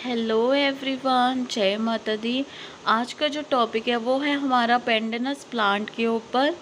Hello everyone, जय माता दी। आज का जो टॉपिक है वो है हमारा पेंडेनस प्लांट के ऊपर।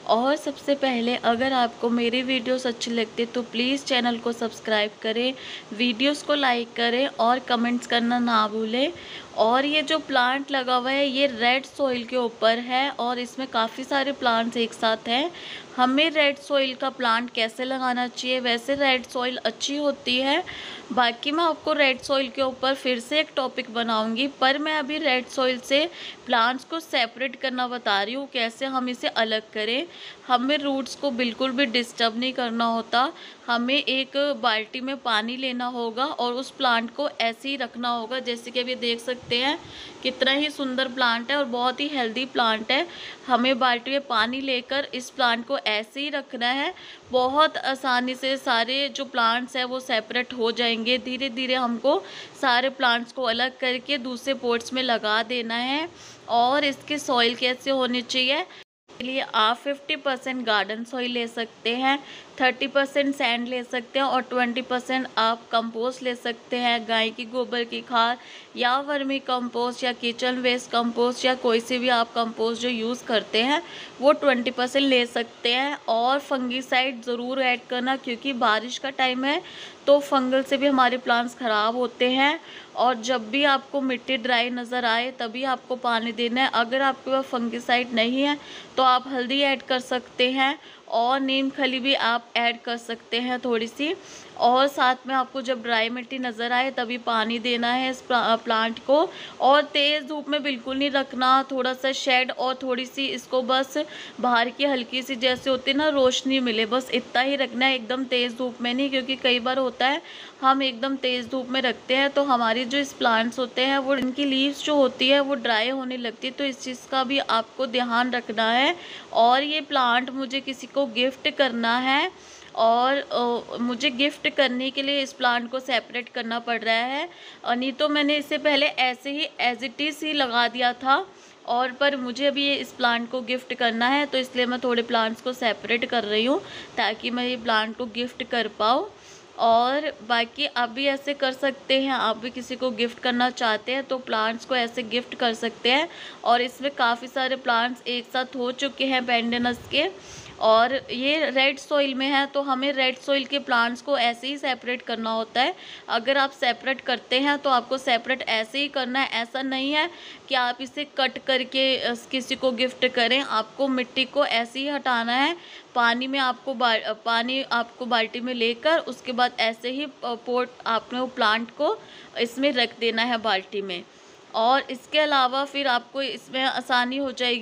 और सबसे पहले अगर आपको मेरी वीडियोस अच्छी लगती तो प्लीज़ चैनल को सब्सक्राइब करें, वीडियोस को लाइक करें और कमेंट्स करना ना भूलें। और ये जो प्लांट लगा हुआ है ये रेड सॉइल के ऊपर है और इसमें काफ़ी सारे प्लांट्स एक साथ हैं। हमें रेड सॉइल का प्लांट कैसे लगाना चाहिए, वैसे रेड सॉइल अच्छी होती है। बाकी मैं आपको रेड सॉइल के ऊपर फिर से एक टॉपिक बनाऊंगी, पर मैं अभी रेड सॉइल से प्लांट्स को सेपरेट करना बता रही हूँ, कैसे हम इसे अलग करें। हमें रूट्स को बिल्कुल भी डिस्टर्ब नहीं करना होता। हमें एक बाल्टी में पानी लेना होगा और उस प्लांट को ऐसे ही रखना होगा। जैसे कि अभी देख सकते हैं कितना ही सुंदर प्लांट है और बहुत ही हेल्दी प्लांट है। हमें बाल्टी में पानी लेकर इस प्लांट को ऐसे ही रखना है। बहुत आसानी से सारे जो प्लांट्स हैं वो सेपरेट हो जाएंगे। धीरे धीरे हमको सारे प्लांट्स को अलग करके दूसरे पॉट्स में लगा देना है। और इसकी सॉइल कैसे होनी चाहिए, के लिए आप 50% गार्डन सॉइल ले सकते हैं, 30% सैंड ले सकते हैं और 20% आप कंपोस्ट ले सकते हैं। गाय की गोबर की खाद या वर्मी कंपोस्ट या किचन वेस्ट कंपोस्ट या कोई सी भी आप कंपोस्ट जो यूज़ करते हैं वो 20% ले सकते हैं। और फंगीसाइड ज़रूर ऐड करना, क्योंकि बारिश का टाइम है तो फंगल से भी हमारे प्लांट्स ख़राब होते हैं। और जब भी आपको मिट्टी ड्राई नज़र आए तभी आपको पानी देना है। अगर आपके पास फंगीसाइड नहीं है तो आप हल्दी ऐड कर सकते हैं और नीम खली भी आप ऐड कर सकते हैं थोड़ी सी। और साथ में आपको जब ड्राई मिट्टी नज़र आए तभी पानी देना है इस प्लांट को। और तेज़ धूप में बिल्कुल नहीं रखना, थोड़ा सा शेड और थोड़ी सी इसको बस बाहर की हल्की सी जैसे होती है ना रोशनी मिले, बस इतना ही रखना है, एकदम तेज़ धूप में नहीं। क्योंकि कई बार होता है हम एकदम तेज़ धूप में रखते हैं तो हमारी जो इस प्लांट्स होते हैं वो इनकी लीव्स जो होती है वो ड्राई होने लगती है, तो इस चीज़ का भी आपको ध्यान रखना है। और ये प्लांट मुझे किसी को गिफ्ट करना है और मुझे गिफ्ट करने के लिए इस प्लांट को सेपरेट करना पड़ रहा है। नहीं तो मैंने इससे पहले ऐसे ही एज इट इज़ ही लगा दिया था। और पर मुझे अभी ये इस प्लांट को गिफ्ट करना है तो इसलिए मैं थोड़े प्लांट्स को सेपरेट कर रही हूँ ताकि मैं ये प्लांट को गिफ्ट कर पाऊँ। और बाकी आप भी ऐसे कर सकते हैं, आप भी किसी को गिफ्ट करना चाहते हैं तो प्लांट्स को ऐसे गिफ्ट कर सकते हैं। और इसमें काफ़ी सारे प्लांट्स एक साथ हो चुके हैं पेंडेनस के। और ये रेड सॉइल में है तो हमें रेड सॉइल के प्लांट्स को ऐसे ही सेपरेट करना होता है। अगर आप सेपरेट करते हैं तो आपको सेपरेट ऐसे ही करना है, ऐसा नहीं है कि आप इसे कट करके किसी को गिफ्ट करें। आपको मिट्टी को ऐसे ही हटाना है। पानी में आपको पानी आपको बाल्टी में लेकर उसके बाद ऐसे ही पोट आपने वो प्लांट को इसमें रख देना है बाल्टी में। और इसके अलावा फिर आपको इसमें आसानी हो जाएगी।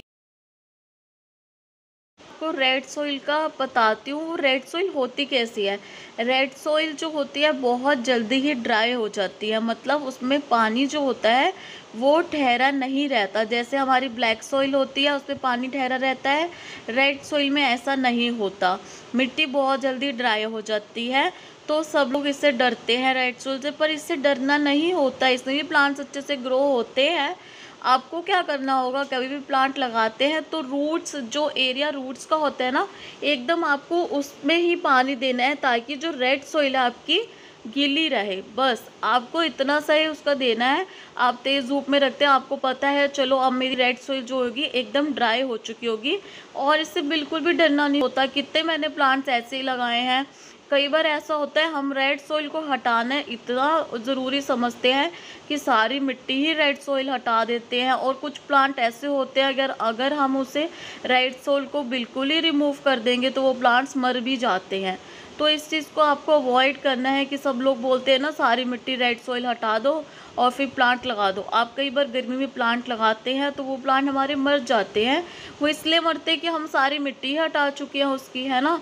आपको रेड सॉइल का बताती हूँ, रेड सॉइल होती कैसी है। रेड सॉइल जो होती है बहुत जल्दी ही ड्राई हो जाती है, मतलब उसमें पानी जो होता है वो ठहरा नहीं रहता। जैसे हमारी ब्लैक सॉइल होती है उसमें पानी ठहरा रहता है, रेड सॉइल में ऐसा नहीं होता। मिट्टी बहुत जल्दी ड्राई हो जाती है। तो सब लोग इससे डरते हैं रेड सॉइल से, पर इससे डरना नहीं होता, इसमें भी प्लांट्स अच्छे से ग्रो होते हैं। आपको क्या करना होगा, कभी भी प्लांट लगाते हैं तो रूट्स जो एरिया रूट्स का होता है ना, एकदम आपको उसमें ही पानी देना है ताकि जो रेड सॉइल है आपकी गीली रहे। बस आपको इतना सा ही उसका देना है। आप तेज़ धूप में रखते हैं, आपको पता है चलो अब मेरी रेड सॉइल जो होगी एकदम ड्राई हो चुकी होगी और इससे बिल्कुल भी डरना नहीं होता। कितने मैंने प्लांट्स ऐसे ही लगाए हैं। कई बार ऐसा होता है हम रेड सॉइल को हटाना इतना ज़रूरी समझते हैं कि सारी मिट्टी ही रेड सॉइल हटा देते हैं। और कुछ प्लांट ऐसे होते हैं अगर अगर हम उसे रेड सॉइल को बिल्कुल ही रिमूव कर देंगे तो वो प्लांट्स मर भी जाते हैं। तो इस चीज़ को आपको अवॉइड करना है कि सब लोग बोलते हैं ना सारी मिट्टी रेड सॉइल हटा दो और फिर प्लांट लगा दो। आप कई बार गर्मी में प्लांट लगाते हैं तो वो प्लांट हमारे मर जाते हैं। वो इसलिए मरते हैं कि हम सारी मिट्टी ही हटा चुके हैं उसकी, है ना।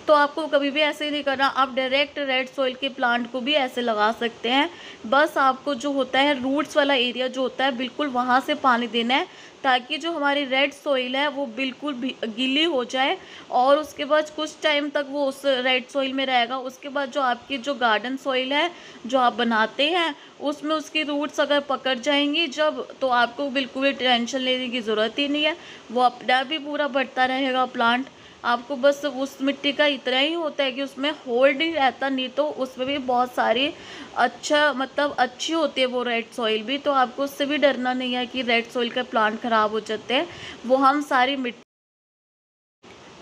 तो आपको कभी भी ऐसे नहीं करना, आप डायरेक्ट रेड सॉइल के प्लांट को भी ऐसे लगा सकते हैं। बस आपको जो होता है रूट्स वाला एरिया जो होता है बिल्कुल वहाँ से पानी देना है ताकि जो हमारी रेड सॉइल है वो बिल्कुल भी गीली हो जाए। और उसके बाद कुछ टाइम तक वो उस रेड सॉइल में रहेगा। उसके बाद जो आपकी जो गार्डन सॉइल है जो आप बनाते हैं उसमें उसकी रूट्स अगर पकड़ जाएंगी जब, तो आपको बिल्कुल भी टेंशन लेने की ज़रूरत ही नहीं है, वो अपने आप ही पूरा बढ़ता रहेगा प्लांट। आपको बस उस मिट्टी का इतना ही होता है कि उसमें होल्ड ही रहता, नहीं तो उसमें भी बहुत सारी अच्छा मतलब अच्छी होती है वो रेड सॉइल भी, तो आपको उससे भी डरना नहीं है कि रेड सॉइल के प्लांट खराब हो जाते हैं। वो हम सारी मिट्टी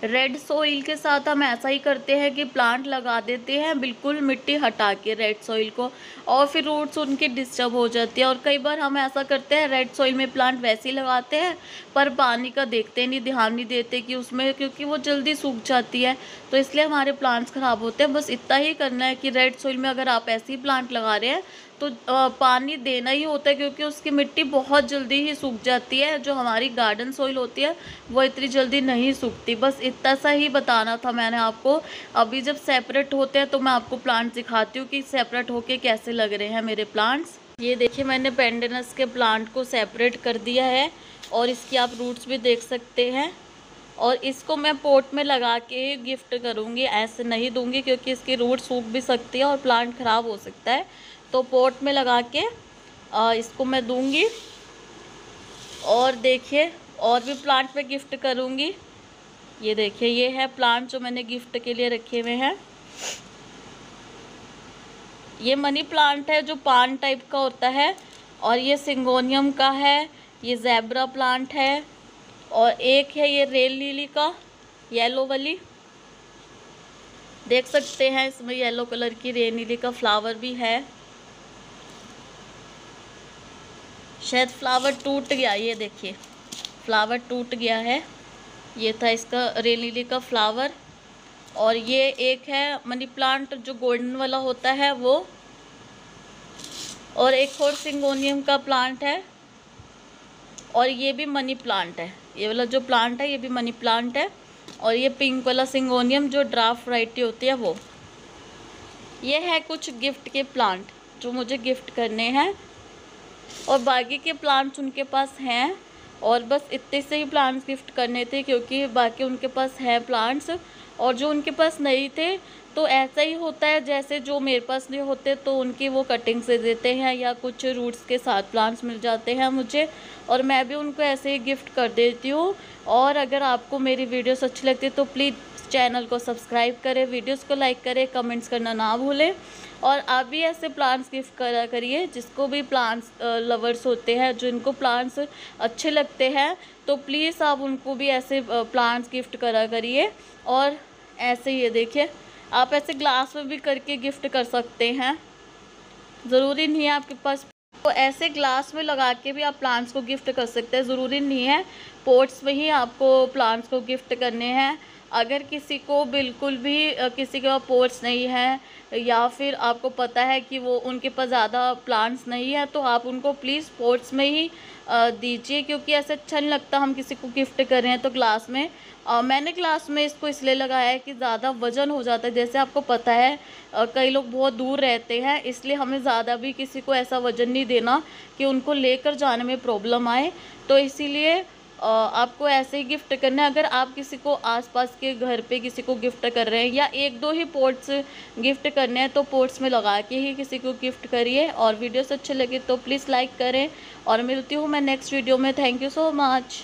रेड सोइल के साथ हम ऐसा ही करते हैं कि प्लांट लगा देते हैं बिल्कुल मिट्टी हटा के रेड सोइल को, और फिर रूट्स उनकी डिस्टर्ब हो जाती है। और कई बार हम ऐसा करते हैं रेड सोइल में प्लांट वैसे ही लगाते हैं पर पानी का देखते नहीं, ध्यान नहीं देते कि उसमें, क्योंकि वो जल्दी सूख जाती है तो इसलिए हमारे प्लांट्स ख़राब होते हैं। बस इतना ही करना है कि रेड सोइल में अगर आप ऐसे ही प्लांट लगा रहे हैं तो पानी देना ही होता है, क्योंकि उसकी मिट्टी बहुत जल्दी ही सूख जाती है। जो हमारी गार्डन सॉइल होती है वो इतनी जल्दी नहीं सूखती। बस इतना सा ही बताना था मैंने आपको। अभी जब सेपरेट होते हैं तो मैं आपको प्लांट दिखाती हूँ कि सेपरेट होके कैसे लग रहे हैं मेरे प्लांट्स। ये देखिए मैंने पेंडेनस के प्लांट को सेपरेट कर दिया है और इसकी आप रूट्स भी देख सकते हैं। और इसको मैं पोट में लगा के गिफ्ट करूँगी, ऐसे नहीं दूँगी क्योंकि इसकी रूट सूख भी सकती है और प्लांट ख़राब हो सकता है। तो पोट में लगा के इसको मैं दूँगी। और देखिए और भी प्लांट में गिफ्ट करूँगी। ये देखिए ये है प्लांट जो मैंने गिफ्ट के लिए रखे हुए हैं। ये मनी प्लांट है जो पान टाइप का होता है, और ये सिंगोनियम का है, ये ज़ेब्रा प्लांट है, और एक है ये रेल लिली का येलो वाली, देख सकते हैं इसमें येलो कलर की रेल लिली का फ्लावर भी है। शायद फ्लावर टूट गया, ये देखिए फ्लावर टूट गया है। ये था इसका रेल लिली का फ्लावर। और ये एक है मनी प्लांट जो गोल्डन वाला होता है वो, और एक और सिंगोनियम का प्लांट है, और ये भी मनी प्लांट है। ये वाला जो प्लांट है ये भी मनी प्लांट है, और ये पिंक वाला सिंगोनियम जो ड्राफ्ट वैरायटी होती है वो। ये है कुछ गिफ्ट के प्लांट जो मुझे गिफ्ट करने हैं, और बाकी के प्लांट्स उनके पास हैं, और बस इतने से ही प्लांट्स गिफ्ट करने थे क्योंकि बाकी उनके पास है प्लांट्स। और जो उनके पास नहीं थे तो ऐसा ही होता है, जैसे जो मेरे पास नहीं होते तो उनकी वो कटिंग से देते हैं या कुछ रूट्स के साथ प्लांट्स मिल जाते हैं मुझे, और मैं भी उनको ऐसे ही गिफ्ट कर देती हूँ। और अगर आपको मेरी वीडियोस अच्छी लगती है तो प्लीज़ चैनल को सब्सक्राइब करें, वीडियोस को लाइक करें, कमेंट्स करना ना भूलें। और आप भी ऐसे प्लांट्स गिफ्ट करा करिए, जिसको भी प्लांट्स लवर्स होते हैं, जो इनको प्लांट्स अच्छे लगते हैं, तो प्लीज़ आप उनको भी ऐसे प्लांट्स गिफ्ट करा करिए। और ऐसे ये देखिए आप ऐसे ग्लास में भी करके गिफ्ट कर सकते हैं, ज़रूरी नहीं है आपके पास, तो ऐसे ग्लास में लगा के भी आप प्लांट्स को गिफ्ट कर सकते हैं। ज़रूरी नहीं है पोट्स में ही आपको प्लांट्स को गिफ्ट करने हैं। अगर किसी को बिल्कुल भी किसी के पास पोट्स नहीं है, या फिर आपको पता है कि वो उनके पास ज़्यादा प्लांट्स नहीं है, तो आप उनको प्लीज़ पोट्स में ही दीजिए, क्योंकि ऐसे अच्छा नहीं लगता हम किसी को गिफ्ट कर रहे हैं तो ग्लास में। मैंने ग्लास में इसको इसलिए लगाया है कि ज़्यादा वज़न हो जाता है, जैसे आपको पता है कई लोग बहुत दूर रहते हैं, इसलिए हमें ज़्यादा भी किसी को ऐसा वज़न नहीं देना कि उनको लेकर जाने में प्रॉब्लम आए। तो इसीलिए आपको ऐसे ही गिफ्ट करना है। अगर आप किसी को आसपास के घर पे किसी को गिफ्ट कर रहे हैं या एक दो ही पोट्स गिफ्ट करने हैं, तो पोट्स में लगा के ही किसी को गिफ्ट करिए। और वीडियोस अच्छे लगे तो प्लीज़ लाइक करें, और मिलती हूँ मैं नेक्स्ट वीडियो में। Thank you so much.